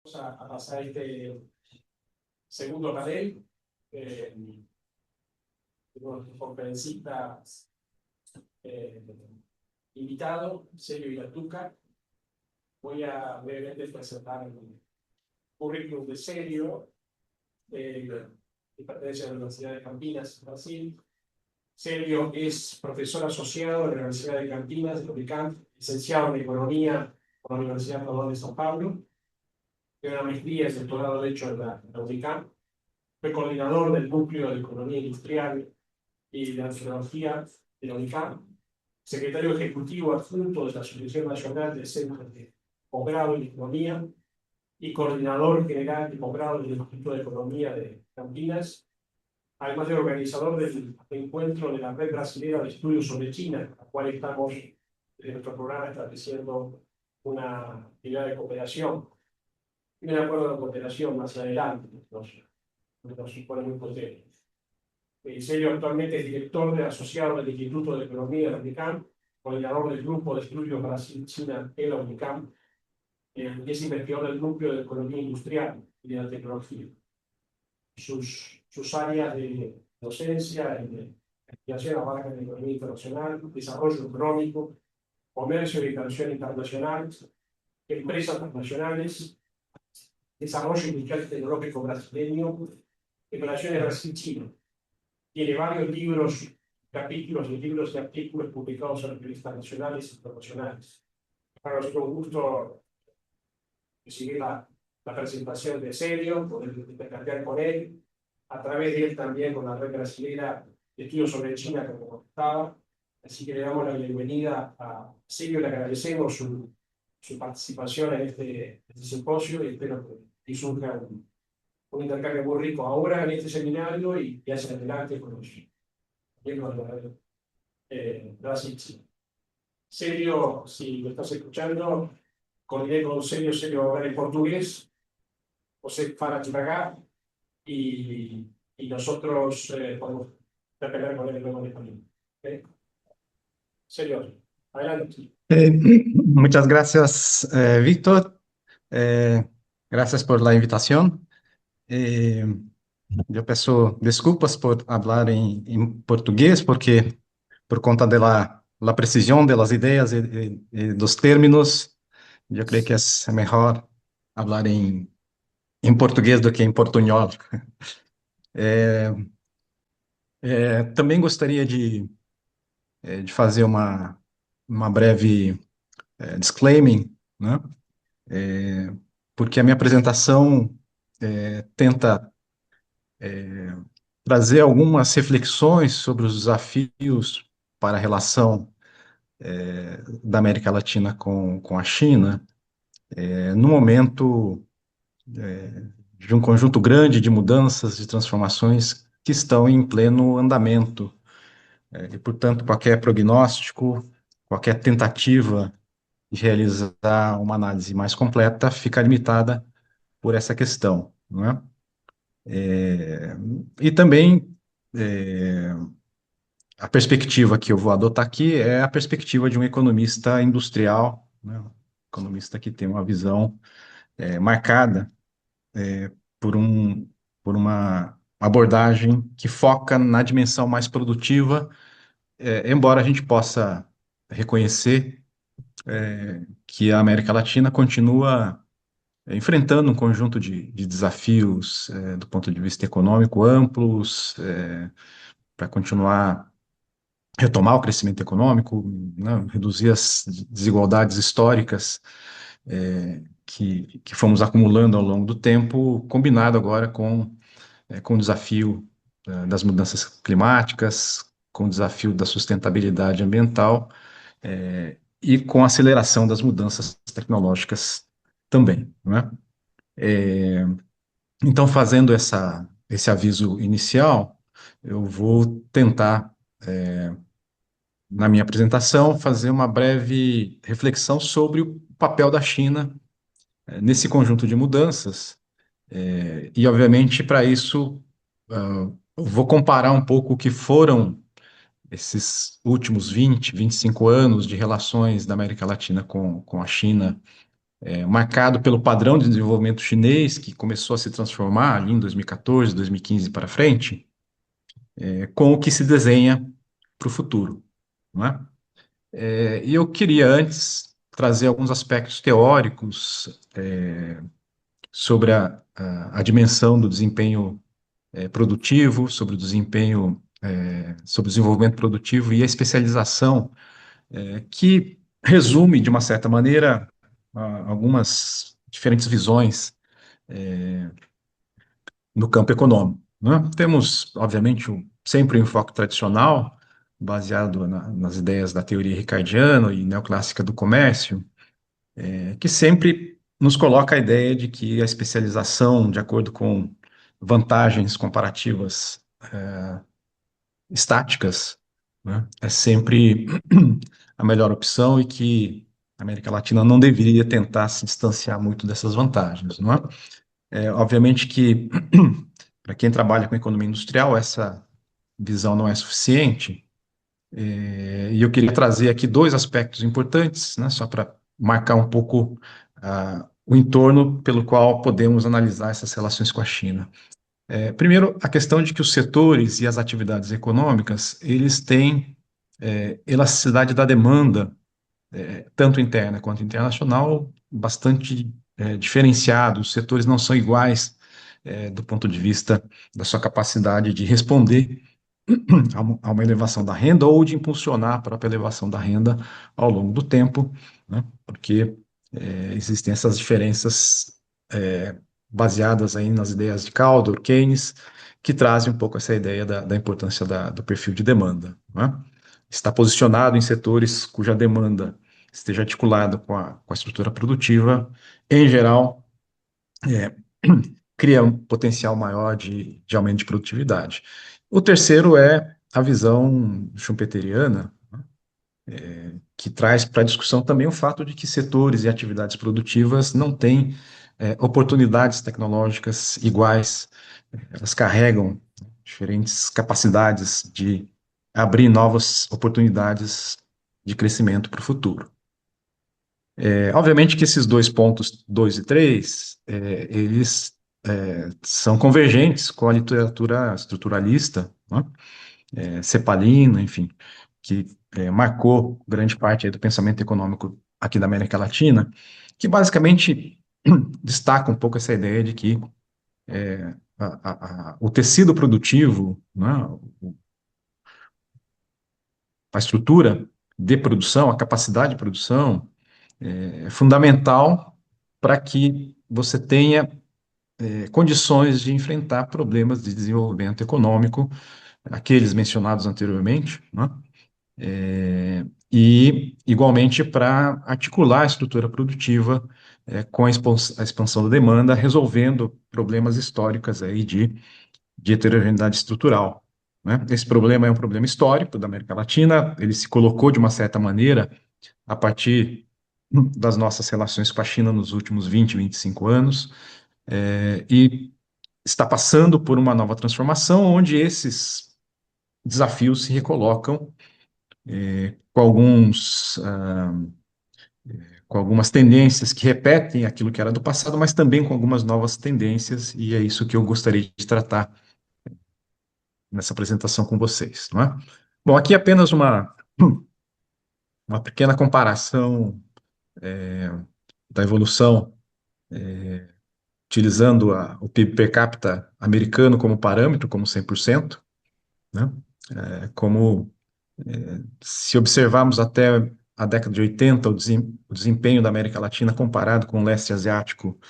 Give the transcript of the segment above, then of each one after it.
A pasar este segundo panel. Tenemos un conferencista eh, invitado, Celio Vilatuca. Voy a brevemente presentar el currículum de Celio, que pertenece a la Universidad de Campinas, Brasil. Celio es profesor asociado de la Universidad de Campinas, de UNICAM, licenciado en Economía por la Universidad Nacional de São Paulo. Tiene una maestría y doctorado de hecho en la UNICAM. Fue coordinador del Núcleo de Economía Industrial y de Angiología de la UNICAM, secretario ejecutivo adjunto de la Asociación Nacional de Centros de Posgrado en Economía y coordinador general de posgrado del Instituto de Economía de Campinas, además de organizador del encuentro de la Red Brasilera de Estudios sobre China, la cual estamos en nuestro programa estableciendo una actividad de cooperación. Y un acuerdo de cooperación más adelante, nos supone muy potente. Celio actualmente es director asociado del Instituto de Economía de la UNICAM, coordinador del Grupo de Estudios Brasil-China en la UNICAM, y es investigador del Núcleo de Economía Industrial y de la Tecnología. Sus áreas de docencia y de investigación abarcan la economía internacional, desarrollo económico, comercio y expansión internacional, empresas transnacionales, desarrollo industrial y tecnológico brasileño y relaciones Brasil-China. Tiene varios libros, capítulos de libros y artículos publicados en revistas nacionales e internacionales. Para nosotros un gusto recibir la presentación de Celio, poder intercambiar con él, a través de él también con la Red Brasilera de Estudios sobre China, como comentaba. Así que le damos la bienvenida a Celio, le agradecemos su participación en este simposio y espero que surja un intercambio muy rico ahora en este seminario y hacia adelante con los miembros de la red Brasil. Celio, si lo estás escuchando, coordiné con Celio va a hablar en portugués, José para acá, y nosotros podemos interpelar con él luego en español. ¿Okay? Celio, adelante. Muchas gracias, Víctor. Gracias por la invitación. Eu peço desculpas por falar em português, porque por conta da precisão das ideias e dos términos, eu creio que é melhor falar em português do que em portunhol. Também gostaria de fazer uma breve disclaimer, né? Porque a minha apresentação tenta trazer algumas reflexões sobre os desafios para a relação da América Latina com a China, no momento de um conjunto grande de mudanças, de transformações que estão em pleno andamento. E, portanto, qualquer prognóstico, qualquer tentativa de realizar uma análise mais completa fica limitada por essa questão, não é? E também a perspectiva que eu vou adotar aqui é a perspectiva de um economista industrial, né? Um economista que tem uma visão marcada por uma abordagem que foca na dimensão mais produtiva, embora a gente possa reconhecer que a América Latina continua enfrentando um conjunto de desafios do ponto de vista econômico amplos, para continuar retomar o crescimento econômico, né, reduzir as desigualdades históricas que fomos acumulando ao longo do tempo, combinado agora com o desafio das mudanças climáticas, com o desafio da sustentabilidade ambiental e com a aceleração das mudanças tecnológicas também, né? Então, fazendo esse aviso inicial, eu vou tentar, na minha apresentação, fazer uma breve reflexão sobre o papel da China nesse conjunto de mudanças. E, obviamente, para isso, eu vou comparar um pouco o que foram esses últimos 20, 25 anos de relações da América Latina com a China marcado pelo padrão de desenvolvimento chinês, que começou a se transformar ali em 2014, 2015 para frente, com o que se desenha para o futuro, não é? E eu queria antes trazer alguns aspectos teóricos sobre a dimensão do desempenho produtivo, sobre o desempenho, sobre o desenvolvimento produtivo e a especialização, que resume, de uma certa maneira, algumas diferentes visões no campo econômico, né? Temos, obviamente, sempre um enfoque tradicional, baseado nas ideias da teoria ricardiana e neoclássica do comércio, que sempre nos coloca a ideia de que a especialização, de acordo com vantagens comparativas estáticas, né, é sempre a melhor opção e que a América Latina não deveria tentar se distanciar muito dessas vantagens, não é? Obviamente que para quem trabalha com economia industrial, essa visão não é suficiente. E eu queria trazer aqui dois aspectos importantes, né, só para marcar um pouco o entorno pelo qual podemos analisar essas relações com a China. Primeiro, a questão de que os setores e as atividades econômicas, eles têm elasticidade da demanda, tanto interna quanto internacional, bastante diferenciados. Os setores não são iguais do ponto de vista da sua capacidade de responder a uma elevação da renda ou de impulsionar a própria elevação da renda ao longo do tempo, né? Porque existem essas diferenças baseadas aí nas ideias de Caldor, Keynes, que trazem um pouco essa ideia da importância do perfil de demanda, né? Está posicionado em setores cuja demanda esteja articulada com a estrutura produtiva, em geral, é, cria um potencial maior de aumento de produtividade. O terceiro é a visão schumpeteriana, que traz para a discussão também o fato de que setores e atividades produtivas não têm oportunidades tecnológicas iguais, elas carregam diferentes capacidades de abrir novas oportunidades de crescimento para o futuro. Obviamente que esses dois pontos, 2 e 3, eles são convergentes com a literatura estruturalista, né? Cepalino, enfim, que marcou grande parte aí do pensamento econômico aqui da América Latina, que basicamente destaca um pouco essa ideia de que o tecido produtivo, né, a estrutura de produção, a capacidade de produção, é fundamental para que você tenha condições de enfrentar problemas de desenvolvimento econômico, aqueles mencionados anteriormente, né? E, igualmente, para articular a estrutura produtiva com a expansão da demanda, resolvendo problemas históricos aí de heterogeneidade estrutural, né? Esse problema é um problema histórico da América Latina, ele se colocou de uma certa maneira a partir das nossas relações com a China nos últimos 20, 25 anos, e está passando por uma nova transformação, onde esses desafios se recolocam com com algumas tendências que repetem aquilo que era do passado, mas também com algumas novas tendências, e é isso que eu gostaria de tratar nessa apresentação com vocês, não é? Bom, aqui apenas uma pequena comparação da evolução utilizando o PIB per capita americano como parâmetro, como 100%, né? Como se observarmos até a década de 80, o desempenho da América Latina comparado com o leste asiático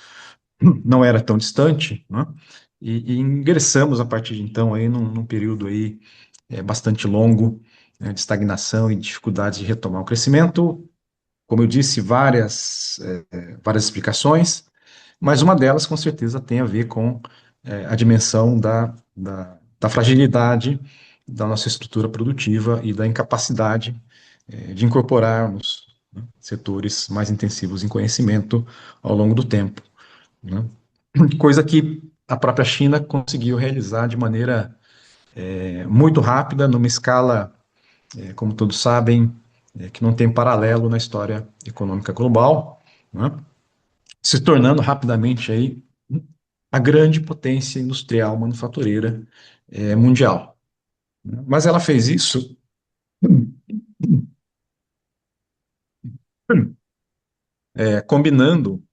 não era tão distante, né? E ingressamos a partir de então aí num período aí bastante longo, né, de estagnação e dificuldades de retomar o crescimento. Como eu disse, várias explicações, mas uma delas, com certeza, tem a ver com a dimensão da fragilidade da nossa estrutura produtiva e da incapacidade de incorporarmos, né, setores mais intensivos em conhecimento ao longo do tempo, né? Coisa que a própria China conseguiu realizar de maneira muito rápida, numa escala, como todos sabem, que não tem paralelo na história econômica global, né? se tornando rapidamente aí a grande potência industrial manufatureira mundial. Mas ela fez isso combinando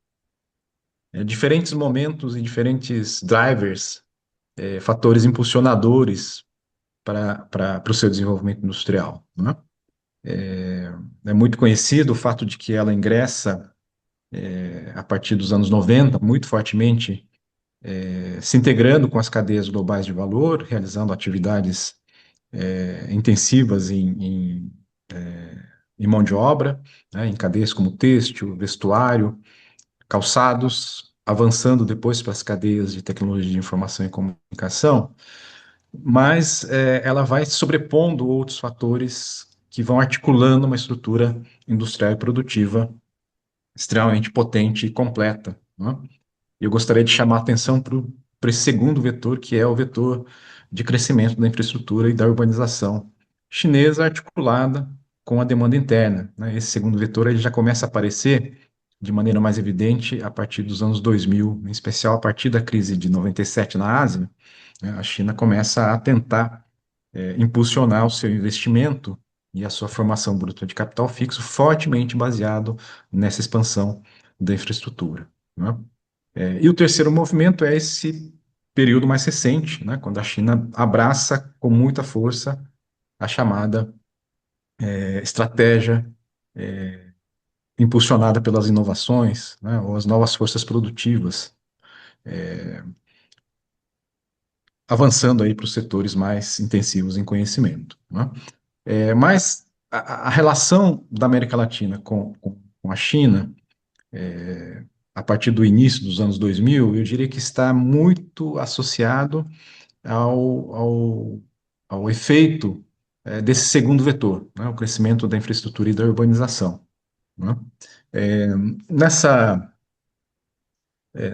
diferentes momentos e diferentes drivers, fatores impulsionadores para o seu desenvolvimento industrial, né? É muito conhecido o fato de que ela ingressa, a partir dos anos 90 muito fortemente, se integrando com as cadeias globais de valor, realizando atividades intensivas em mão de obra, né, em cadeias como têxtil, vestuário, calçados, avançando depois para as cadeias de tecnologia de informação e comunicação, mas ela vai sobrepondo outros fatores que vão articulando uma estrutura industrial e produtiva extremamente potente e completa, né? Eu gostaria de chamar a atenção para esse segundo vetor, que é o vetor de crescimento da infraestrutura e da urbanização chinesa articulada com a demanda interna, né? Esse segundo vetor ele já começa a aparecer de maneira mais evidente a partir dos anos 2000, em especial a partir da crise de 97 na Ásia, né? A China começa a tentar impulsionar o seu investimento e a sua formação bruta de capital fixo fortemente baseado nessa expansão da infraestrutura, né? E o terceiro movimento é esse período mais recente, né, quando a China abraça com muita força a chamada estratégia impulsionada pelas inovações, né, ou as novas forças produtivas, avançando aí para os setores mais intensivos em conhecimento, né? Mas a relação da América Latina com a China, a partir do início dos anos 2000, eu diria que está muito associado ao, ao, ao efeito desse segundo vetor, né, o crescimento da infraestrutura e da urbanização, né? É, nessa,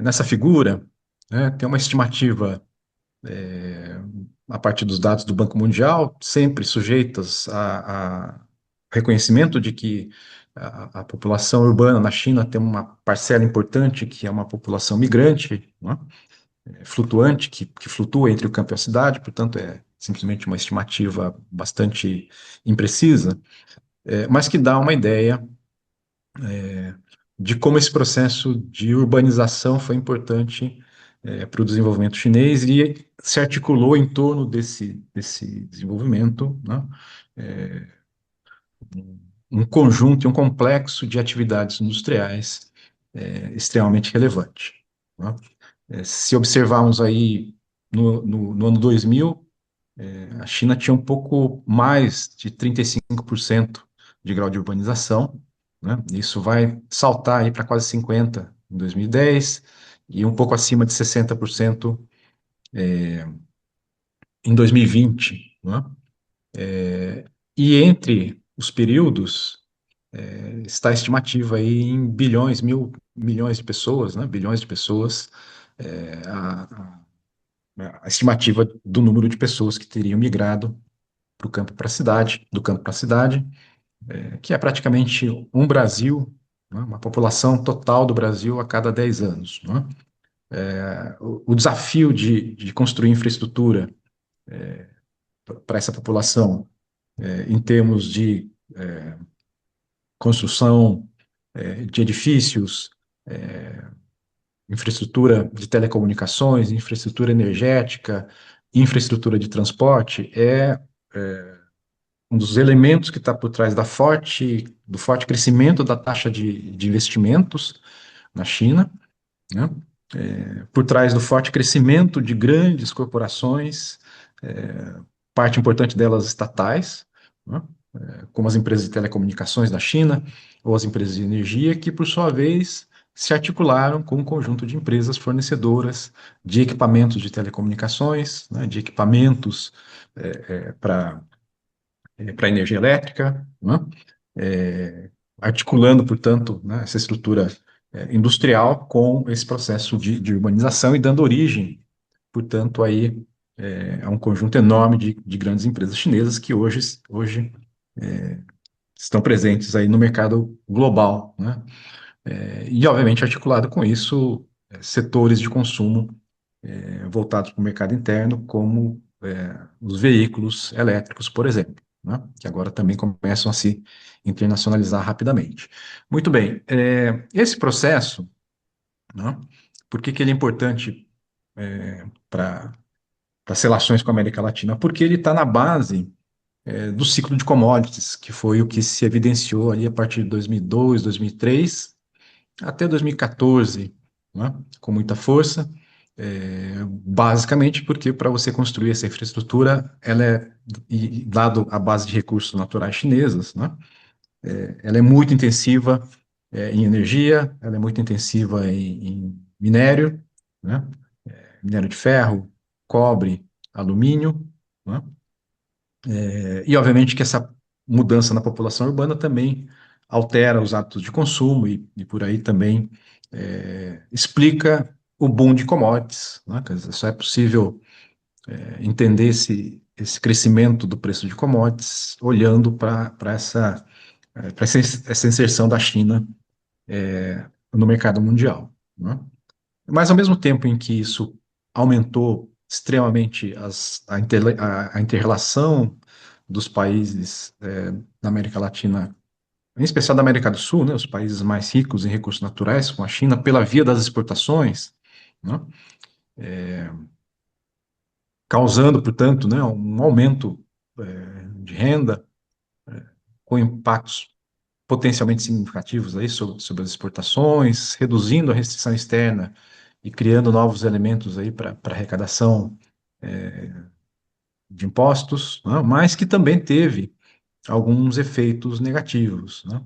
nessa figura, né, tem uma estimativa a partir dos dados do Banco Mundial, sempre sujeitas a reconhecimento de que a população urbana na China tem uma parcela importante que é uma população migrante, né, flutuante, que flutua entre o campo e a cidade, portanto, é simplesmente uma estimativa bastante imprecisa, mas que dá uma ideia de como esse processo de urbanização foi importante para o desenvolvimento chinês e se articulou em torno desse desenvolvimento, né, um conjunto e um complexo de atividades industriais extremamente relevante, né? Se observarmos aí no ano 2000, a China tinha um pouco mais de 35% de grau de urbanização, né? Isso vai saltar aí para quase 50% em 2010 e um pouco acima de 60% em 2020, né? E entre os períodos está a estimativa aí em bilhões, mil milhões de pessoas, né? Bilhões de pessoas, a estimativa do número de pessoas que teriam migrado para o campo para a cidade, do campo para a cidade, que é praticamente um Brasil, né, uma população total do Brasil a cada 10 anos, né? O desafio de construir infraestrutura para essa população, em termos de construção de edifícios, infraestrutura de telecomunicações, infraestrutura energética, infraestrutura de transporte, um dos elementos que está por trás do forte crescimento da taxa de investimentos na China, né? Por trás do forte crescimento de grandes corporações, parte importante delas estatais, né? Como as empresas de telecomunicações da China ou as empresas de energia, que por sua vez se articularam com um conjunto de empresas fornecedoras de equipamentos de telecomunicações, né? De equipamentos para energia elétrica, né? Articulando, portanto, né, essa estrutura industrial com esse processo de urbanização e dando origem, portanto, aí a um conjunto enorme de grandes empresas chinesas que hoje estão presentes aí no mercado global, né? E, obviamente, articulado com isso, setores de consumo voltados para o mercado interno, como os veículos elétricos, por exemplo, né, que agora também começam a se internacionalizar rapidamente. Muito bem, esse processo, né, por que ele é importante para as relações com a América Latina? Porque ele está na base do ciclo de commodities, que foi o que se evidenciou ali a partir de 2002, 2003, até 2014, né, com muita força, basicamente porque para você construir essa infraestrutura, ela dado a base de recursos naturais chinesas, né, ela é muito intensiva em energia, ela é muito intensiva em minério, né, minério de ferro, cobre, alumínio, né, e obviamente que essa mudança na população urbana também altera os hábitos de consumo e por aí também explica o boom de commodities, né? Quer dizer, só é possível entender esse crescimento do preço de commodities olhando para essa inserção da China no mercado mundial, né? Mas ao mesmo tempo em que isso aumentou extremamente a inter-relação dos países da América Latina, em especial da América do Sul, né, os países mais ricos em recursos naturais, com a China, pela via das exportações, né, causando, portanto, né, um aumento de renda, com impactos potencialmente significativos aí sobre as exportações, reduzindo a restrição externa e criando novos elementos aí para arrecadação de impostos, né, mas que também teve alguns efeitos negativos, né,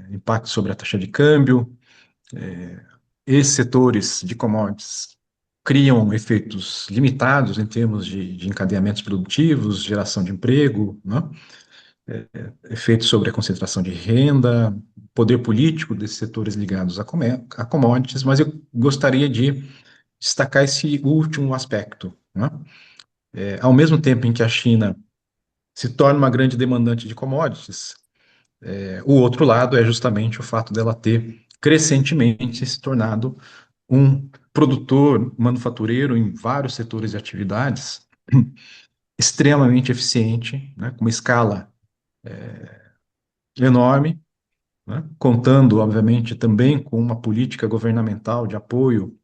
impacto sobre a taxa de câmbio. Esses setores de commodities criam efeitos limitados em termos de encadeamentos produtivos, geração de emprego, né, efeitos sobre a concentração de renda, poder político desses setores ligados a commodities, mas eu gostaria de destacar esse último aspecto, né? Ao mesmo tempo em que a China se torna uma grande demandante de commodities, o outro lado é justamente o fato dela ter crescentemente se tornado um produtor manufatureiro em vários setores de atividades extremamente eficiente, né, com uma escala enorme, né, contando, obviamente, também com uma política governamental de apoio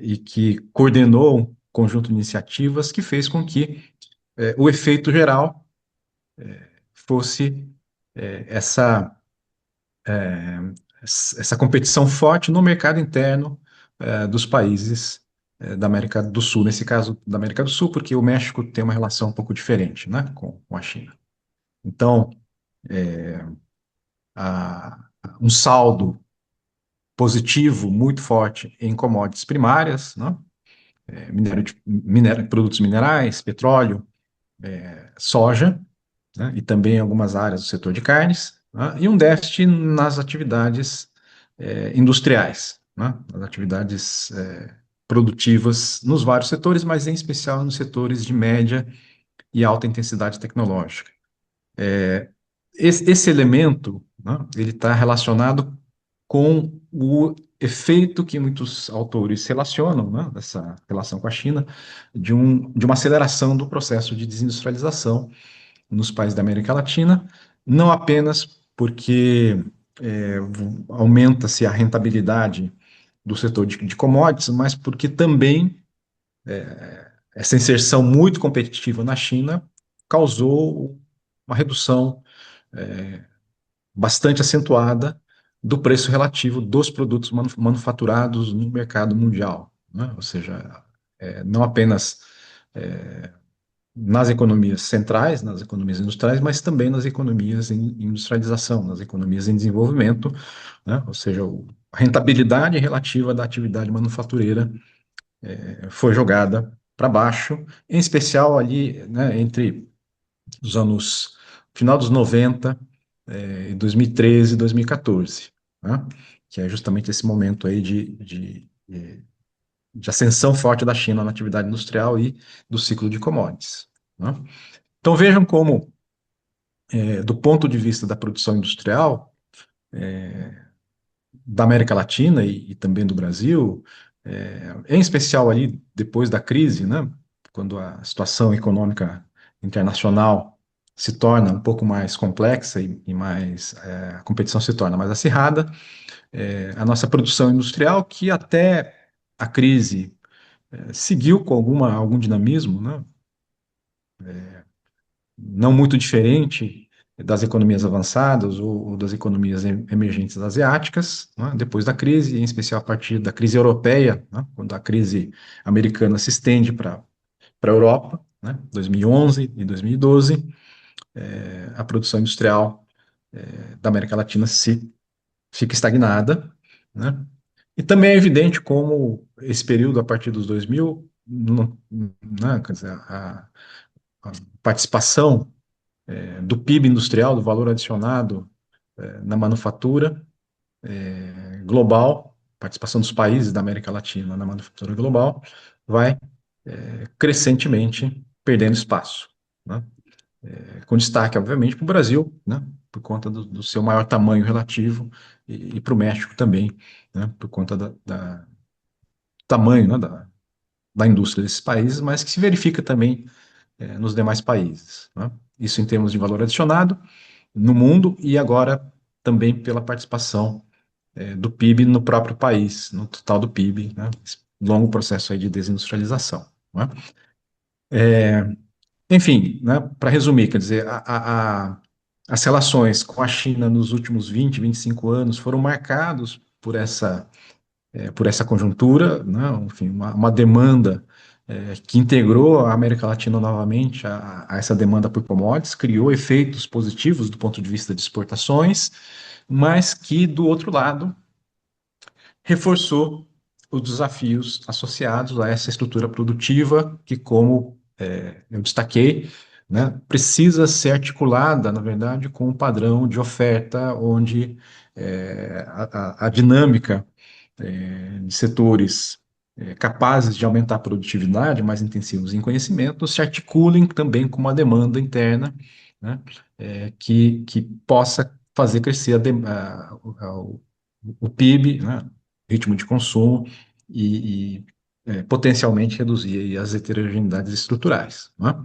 e que coordenou um conjunto de iniciativas que fez com que o efeito geral fosse essa essa competição forte no mercado interno dos países da América do Sul, nesse caso da América do Sul, porque o México tem uma relação um pouco diferente, né, com a China. Então, a, um saldo positivo muito forte em commodities primárias, né, produtos minerais, petróleo, soja, né, e também algumas áreas do setor de carnes, né, e um déficit nas atividades industriais, né, nas atividades produtivas nos vários setores, mas em especial nos setores de média e alta intensidade tecnológica. Esse elemento, né, ele está relacionado com o efeito que muitos autores relacionam, né, dessa relação com a China, de uma aceleração do processo de desindustrialização nos países da América Latina, não apenas porque aumenta-se a rentabilidade do setor de commodities, mas porque também essa inserção muito competitiva na China causou uma redução bastante acentuada do preço relativo dos produtos manufaturados no mercado mundial, né? Ou seja, não apenas nas economias centrais, nas economias industriais, mas também nas economias em industrialização, nas economias em desenvolvimento, né? Ou seja, a rentabilidade relativa da atividade manufatureira foi jogada para baixo, em especial ali, né, entre os anos final dos 90, 2013 e 2014, né? Que é justamente esse momento aí de ascensão forte da China na atividade industrial e do ciclo de commodities, né? Então vejam como, do ponto de vista da produção industrial, da América Latina e também do Brasil, em especial ali depois da crise, né, quando a situação econômica internacional se torna um pouco mais complexa e mais, a competição se torna mais acirrada, a nossa produção industrial, que até a crise seguiu com algum dinamismo, né, não muito diferente das economias avançadas ou das economias emergentes asiáticas, né, depois da crise, em especial a partir da crise europeia, né, quando a crise americana se estende para a Europa, né, 2011 e 2012, a produção industrial da América Latina se fica estagnada, né, e também é evidente como esse período, a partir dos 2000, né, quer dizer, a participação do PIB industrial, do valor adicionado na manufatura global, participação dos países da América Latina na manufatura global, vai crescentemente perdendo espaço, né? Com destaque, obviamente, para o Brasil, né? Por conta do seu maior tamanho relativo, e para o México também, né? Por conta da tamanho, né? Da indústria desses países, mas que se verifica também nos demais países, né? Isso em termos de valor adicionado no mundo e agora também pela participação do PIB no próprio país, no total do PIB, né? Esse longo processo aí de desindustrialização, né? Enfim, né, para resumir, quer dizer, as relações com a China nos últimos 20, 25 anos foram marcados por essa conjuntura, né, enfim, uma demanda que integrou a América Latina novamente a essa demanda por commodities, criou efeitos positivos do ponto de vista de exportações, mas que, do outro lado, reforçou os desafios associados a essa estrutura produtiva que, como eu destaquei, né, precisa ser articulada, na verdade, com um padrão de oferta onde a dinâmica de setores capazes de aumentar a produtividade, mais intensivos em conhecimento, se articulem também com uma demanda interna, né, que possa fazer crescer o PIB, né, ritmo de consumo, potencialmente reduzir aí as heterogeneidades estruturais, né?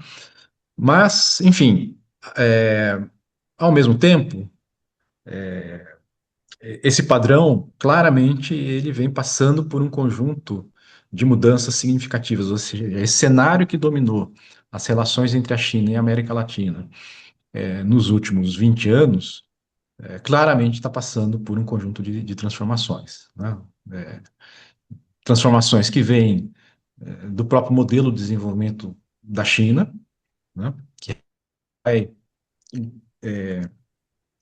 Mas, enfim, é, ao mesmo tempo, esse padrão, claramente, ele vem passando por um conjunto de mudanças significativas, ou seja, esse cenário que dominou as relações entre a China e a América Latina nos últimos 20 anos, claramente está passando por um conjunto de transformações, né? É, Transformações que vêm do próprio modelo de desenvolvimento da China, né? Que vai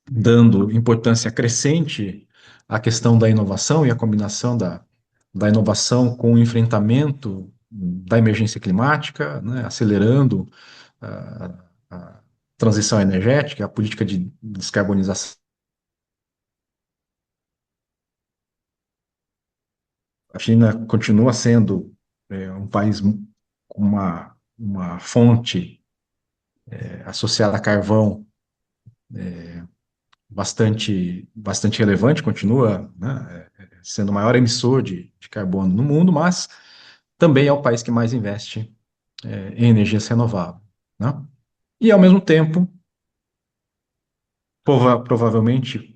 dando importância crescente à questão da inovação e a combinação da inovação com o enfrentamento da emergência climática, né, acelerando a transição energética, a política de descarbonização. A China continua sendo um país com uma fonte associada a carvão bastante relevante, continua, né, sendo o maior emissor de carbono no mundo, mas também é o país que mais investe em energias renováveis, né? E, ao mesmo tempo, provavelmente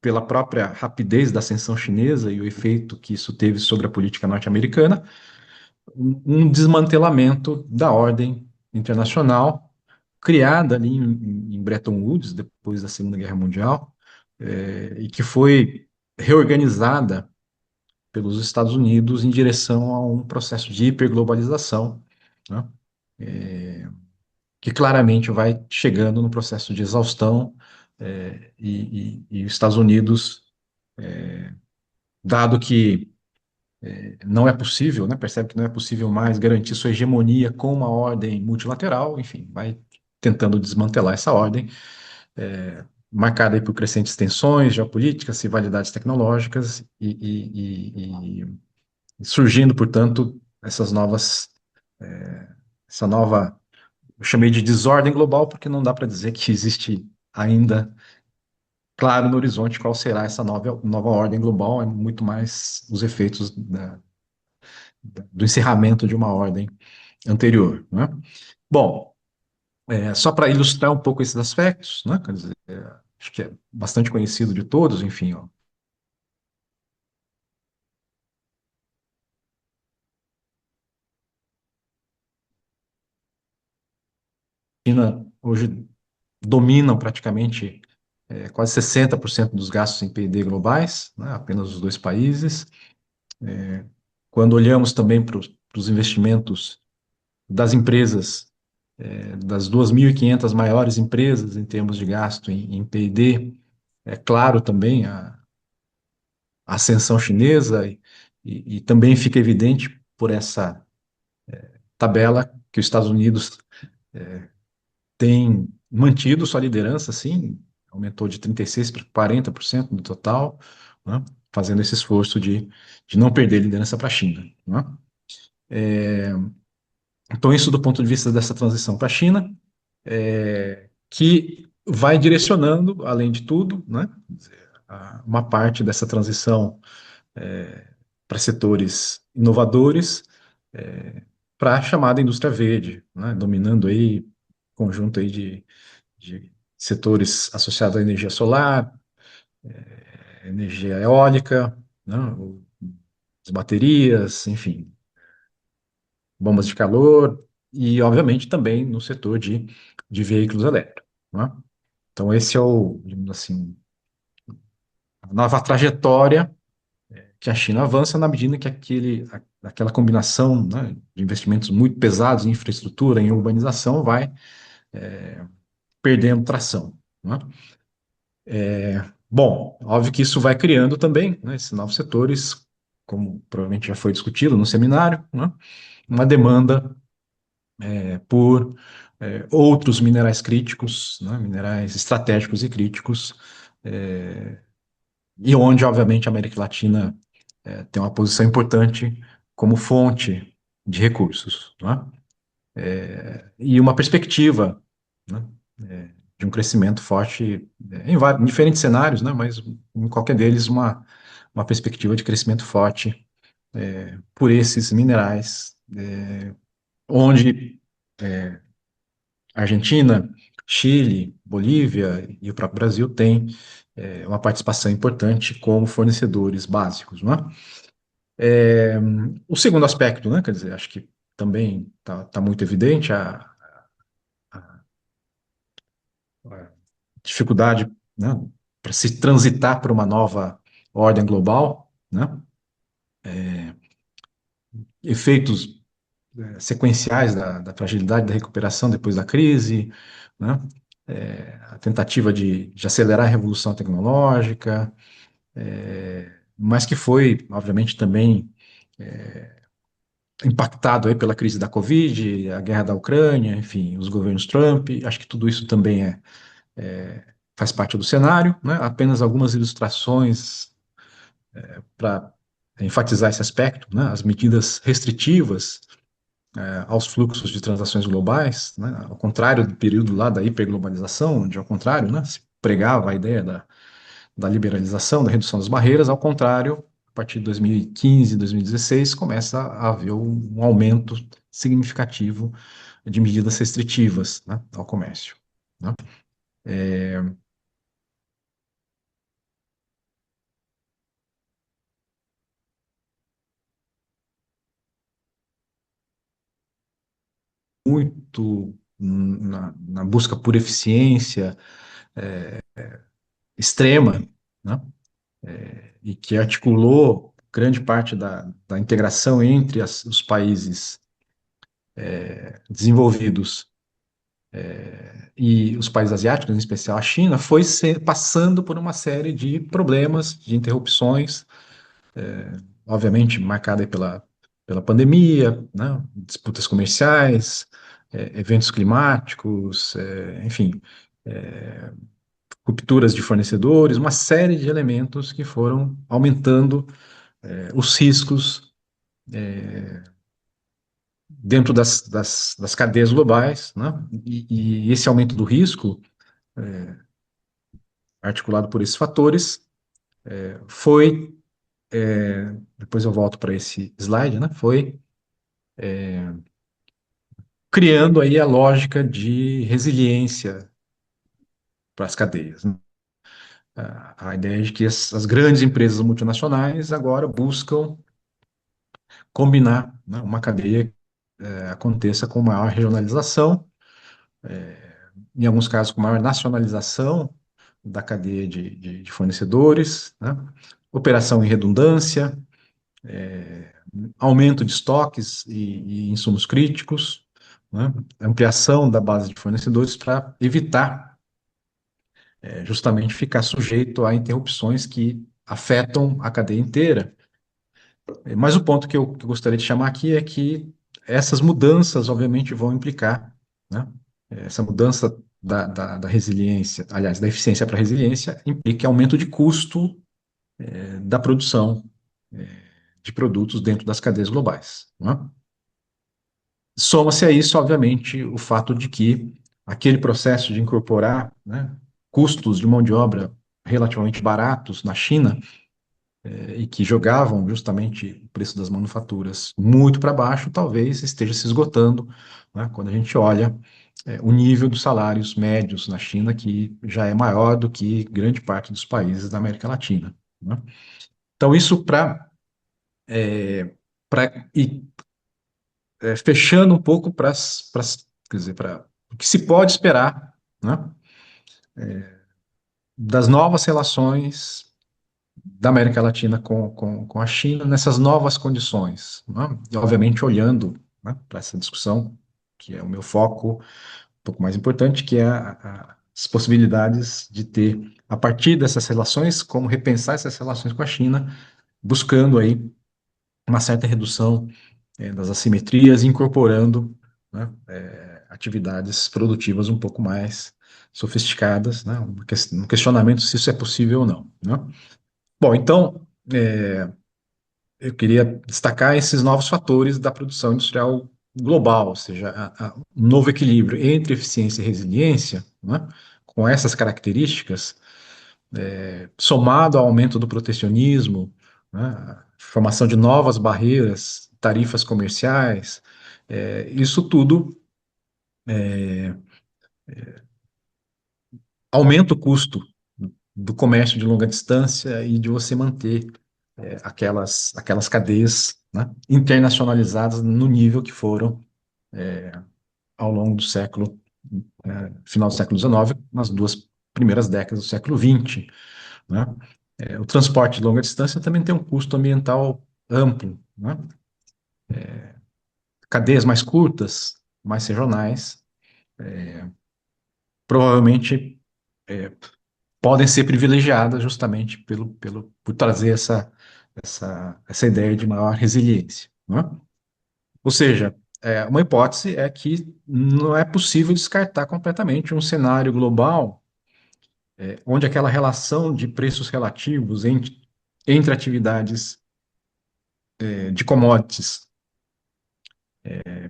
pela própria rapidez da ascensão chinesa e o efeito que isso teve sobre a política norte-americana, um desmantelamento da ordem internacional criada ali em Bretton Woods, depois da Segunda Guerra Mundial, e que foi reorganizada pelos Estados Unidos em direção a um processo de hiperglobalização, né? Que claramente vai chegando no processo de exaustão, e os Estados Unidos, dado que não é possível, né, percebe que não é possível mais garantir sua hegemonia com uma ordem multilateral, enfim, vai tentando desmantelar essa ordem, marcada aí por crescentes tensões geopolíticas, rivalidades tecnológicas e surgindo, portanto, essa nova, eu chamei de desordem global porque não dá para dizer que existe ainda claro no horizonte qual será essa nova ordem global, é muito mais os efeitos do encerramento de uma ordem anterior, né? Bom, só para ilustrar um pouco esses aspectos, né? Quer dizer, acho que é bastante conhecido de todos, enfim, ó. A China hoje dominam praticamente quase 60% dos gastos em P&D globais, né? Apenas os dois países. Quando olhamos também para os investimentos das empresas, das 2.500 maiores empresas em termos de gasto em P&D, é claro também a ascensão chinesa e também fica evidente por essa tabela que os Estados Unidos tem mantido sua liderança, sim, aumentou de 36% para 40% do total, né, fazendo esse esforço de não perder liderança para a China. Né? Então, isso do ponto de vista dessa transição para a China, que vai direcionando, além de tudo, né, uma parte dessa transição para setores inovadores, para a chamada indústria verde, né, dominando aí conjunto aí de setores associados à energia solar, energia eólica, né, as baterias, enfim, bombas de calor e, obviamente, também no setor de veículos elétricos. Né? Então, esse é o, digamos assim, a nova trajetória que a China avança na medida que aquela combinação, né, de investimentos muito pesados em infraestrutura, em urbanização, vai perdendo tração. Né? Bom, óbvio que isso vai criando também, né, esses novos setores, como provavelmente já foi discutido no seminário, né, uma demanda por outros minerais críticos, né, minerais estratégicos e críticos, e onde, obviamente, a América Latina tem uma posição importante como fonte de recursos, né, e uma perspectiva, né, de um crescimento forte em diferentes cenários, né, mas em qualquer deles uma perspectiva de crescimento forte por esses minerais, onde Argentina, Chile, Bolívia e o próprio Brasil têm uma participação importante como fornecedores básicos, não é? O segundo aspecto, né, quer dizer, acho que também está muito evidente a dificuldade, né, para se transitar para uma nova ordem global, né, efeitos sequenciais da fragilidade da recuperação depois da crise, né, a tentativa de acelerar a revolução tecnológica, mas que foi, obviamente, também impactado aí pela crise da Covid, a guerra da Ucrânia, enfim, os governos Trump. Acho que tudo isso também faz parte do cenário, né? Apenas algumas ilustrações para enfatizar esse aspecto, né? As medidas restritivas aos fluxos de transações globais, né? Ao contrário do período lá da hiperglobalização, onde ao contrário, né? Se pregava a ideia da liberalização, da redução das barreiras, ao contrário, a partir de 2015, 2016, começa a haver um aumento significativo de medidas restritivas, né, ao comércio. Né? Muito na busca por eficiência extrema, né? E que articulou grande parte da integração entre os países desenvolvidos e os países asiáticos, em especial a China, foi passando por uma série de problemas, de interrupções, obviamente marcada aí pela pandemia, né, disputas comerciais, eventos climáticos, enfim, rupturas de fornecedores, uma série de elementos que foram aumentando os riscos dentro das cadeias globais, né, e esse aumento do risco articulado por esses fatores, foi, depois eu volto para esse slide, né, foi criando aí a lógica de resiliência para as cadeias, né? A ideia de que as grandes empresas multinacionais agora buscam combinar, né, uma cadeia que aconteça com maior regionalização, em alguns casos com maior nacionalização da cadeia de fornecedores, né, operação em redundância, aumento de estoques e insumos críticos, né, ampliação da base de fornecedores para evitar justamente ficar sujeito a interrupções que afetam a cadeia inteira. Mas o ponto que eu gostaria de chamar aqui é que essas mudanças, obviamente, vão implicar, né? Essa mudança da resiliência, aliás, da eficiência para a resiliência, implica aumento de custo da produção de produtos dentro das cadeias globais, né? Soma-se a isso, obviamente, o fato de que aquele processo de incorporar, né, custos de mão de obra relativamente baratos na China, e que jogavam justamente o preço das manufaturas muito para baixo, talvez esteja se esgotando, né, quando a gente olha o nível dos salários médios na China, que já é maior do que grande parte dos países da América Latina, né? Então, isso ir fechando um pouco quer dizer, para o que se pode esperar, né, das novas relações da América Latina com a China nessas novas condições, né? E, obviamente, olhando, né, para essa discussão, que é o meu foco um pouco mais importante, que é as possibilidades de ter, a partir dessas relações, como repensar essas relações com a China, buscando aí uma certa redução das assimetrias, incorporando, né, atividades produtivas um pouco mais sofisticadas, né, um questionamento se isso é possível ou não, né? Bom, então, eu queria destacar esses novos fatores da produção industrial global, ou seja, um novo equilíbrio entre eficiência e resiliência, né, com essas características, somado ao aumento do protecionismo, né, a formação de novas barreiras, tarifas comerciais, isso tudo aumenta o custo do comércio de longa distância e de você manter aquelas cadeias, né, internacionalizadas no nível que foram ao longo do século, final do século XIX, nas duas primeiras décadas do século XX, né? O transporte de longa distância também tem um custo ambiental amplo, né? Cadeias mais curtas, mais regionais, provavelmente podem ser privilegiadas justamente por trazer essa ideia de maior resiliência, né? Ou seja, uma hipótese é que não é possível descartar completamente um cenário global onde aquela relação de preços relativos entre atividades de commodities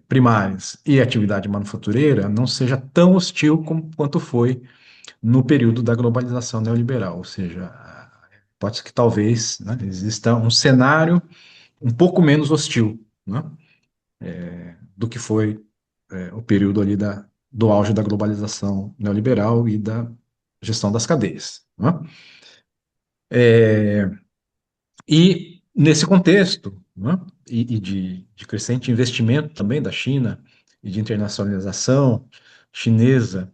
primárias e atividade manufatureira não seja tão hostil quanto foi no período da globalização neoliberal. Ou seja, pode ser que talvez, né, exista um cenário um pouco menos hostil, né, do que foi o período ali do auge da globalização neoliberal e da gestão das cadeias, né? E nesse contexto, né, e de crescente investimento também da China e de internacionalização chinesa,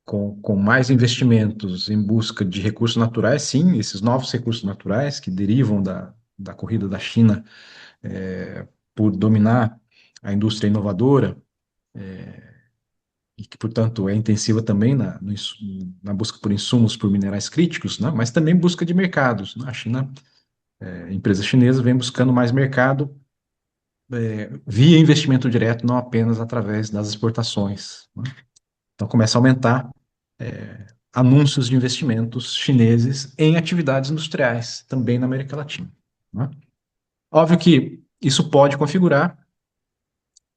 com mais investimentos em busca de recursos naturais, sim, esses novos recursos naturais que derivam da corrida da China por dominar a indústria inovadora, e que, portanto, é intensiva também na busca por insumos por minerais críticos, né, mas também busca de mercados, né? A China, a empresa chinesa vem buscando mais mercado via investimento direto, não apenas através das exportações, né? Então começa a aumentar anúncios de investimentos chineses em atividades industriais, também na América Latina, né? Óbvio que isso pode configurar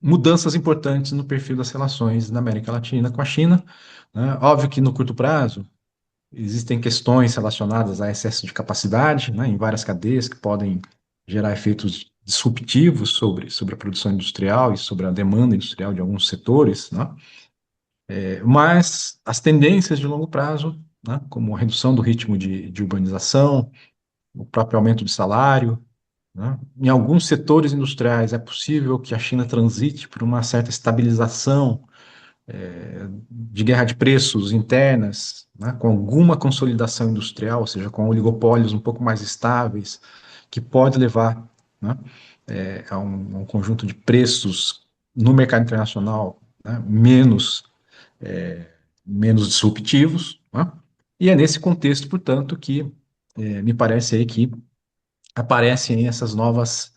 mudanças importantes no perfil das relações na América Latina com a China, né? Óbvio que no curto prazo existem questões relacionadas a excesso de capacidade, né, em várias cadeias que podem gerar efeitos disruptivos sobre a produção industrial e sobre a demanda industrial de alguns setores, né? Mas as tendências de longo prazo, né, como a redução do ritmo de urbanização, o próprio aumento de salário, né? Em alguns setores industriais é possível que a China transite por uma certa estabilização de guerra de preços internas, né? Com alguma consolidação industrial, ou seja, com oligopólios um pouco mais estáveis, que pode levar, né, a um conjunto de preços no mercado internacional, né, menos disruptivos, né? E é nesse contexto, portanto, que me parece aí que aparecem essas novas,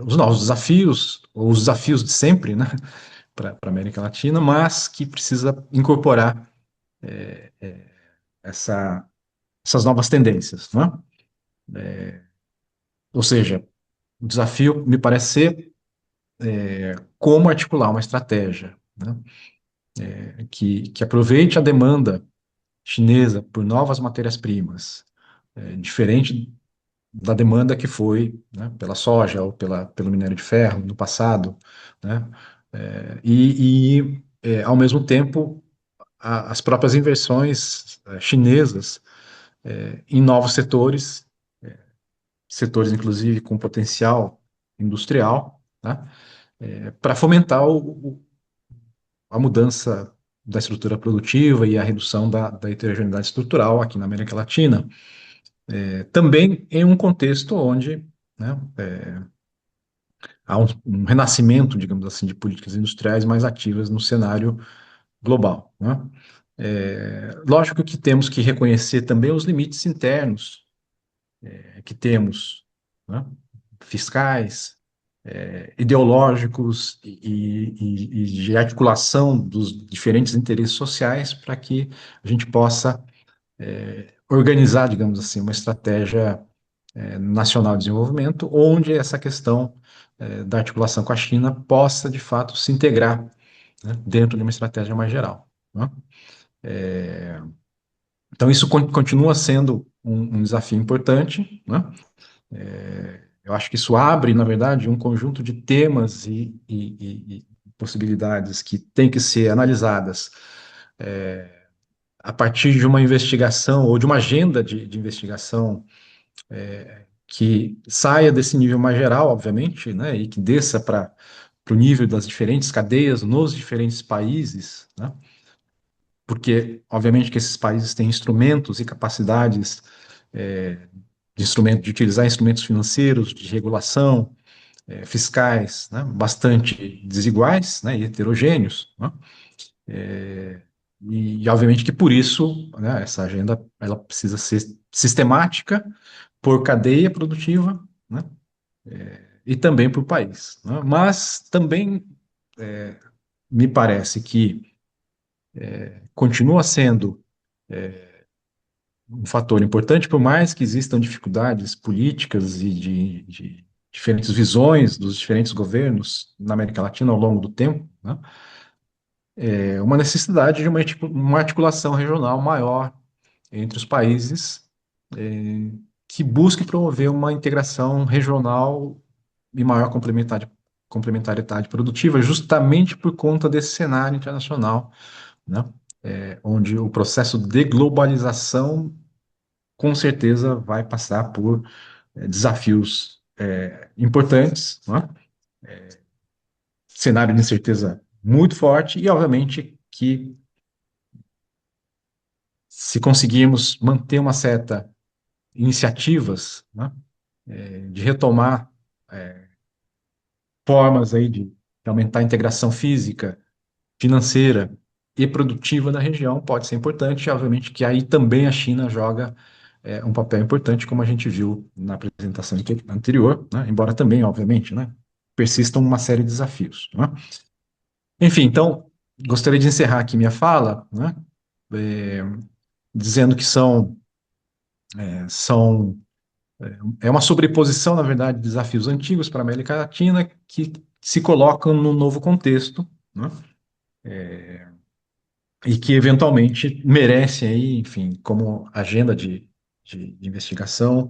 os novos desafios, ou os desafios de sempre, né, para a América Latina, mas que precisa incorporar essa, essas novas tendências, né? Ou seja, o desafio me parece ser como articular uma estratégia, né, que aproveite a demanda chinesa por novas matérias-primas, diferente da demanda que foi, né, pela soja ou pelo minério de ferro no passado, né, ao mesmo tempo, as próprias inversões chinesas em novos setores, setores inclusive com potencial industrial, né, para fomentar a mudança da estrutura produtiva e a redução da heterogeneidade estrutural aqui na América Latina. Também em um contexto onde, né, há um renascimento, digamos assim, de políticas industriais mais ativas no cenário global, né? Lógico que temos que reconhecer também os limites internos que temos, né, fiscais, ideológicos e de articulação dos diferentes interesses sociais para que a gente possa organizar, digamos assim, uma estratégia nacional de desenvolvimento, onde essa questão da articulação com a China possa, de fato, se integrar, né, dentro de uma estratégia mais geral, né? Então, isso continua sendo um desafio importante, né? Eu acho que isso abre, na verdade, um conjunto de temas e possibilidades que têm que ser analisadas a partir de uma investigação ou de uma agenda de investigação que saia desse nível mais geral, obviamente, né, e que desça para o nível das diferentes cadeias nos diferentes países, né, porque, obviamente, que esses países têm instrumentos e capacidades de utilizar instrumentos financeiros, de regulação, fiscais, né, bastante desiguais, né, e heterogêneos, né, obviamente que por isso, né, essa agenda ela precisa ser sistemática por cadeia produtiva, né, e também por país, né, mas também me parece que continua sendo um fator importante, por mais que existam dificuldades políticas e de diferentes visões dos diferentes governos na América Latina ao longo do tempo, né, uma necessidade de uma articulação regional maior entre os países, que busque promover uma integração regional e maior complementariedade produtiva, justamente por conta desse cenário internacional, né, onde o processo de globalização com certeza vai passar por desafios importantes, né, cenário de incerteza muito forte e, obviamente, que se conseguirmos manter uma certa iniciativas, né, de retomar formas aí de aumentar a integração física, financeira e produtiva da região, pode ser importante, e obviamente que aí também a China joga um papel importante, como a gente viu na apresentação anterior, né, embora também, obviamente, né, persistam uma série de desafios, né. Enfim, então, gostaria de encerrar aqui minha fala, né, é, dizendo que é uma sobreposição, na verdade, de desafios antigos para a América Latina, que se colocam num novo contexto, né? E que eventualmente merecem aí, enfim, como agenda de investigação,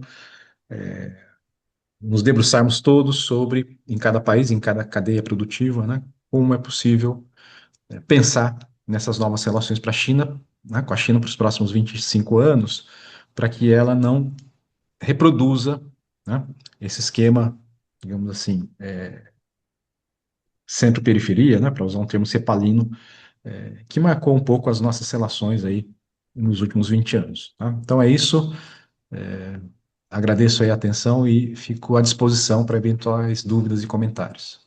nos debruçarmos todos sobre, em cada país, em cada cadeia produtiva, né, como é possível pensar nessas novas relações para a China, né, com a China para os próximos 25 anos, para que ela não reproduza, né, esse esquema, digamos assim, centro-periferia, né, para usar um termo cepalino, que marcou um pouco as nossas relações aí nos últimos 20 anos. Tá? Então é isso. Agradeço aí a atenção e fico à disposição para eventuais dúvidas e comentários.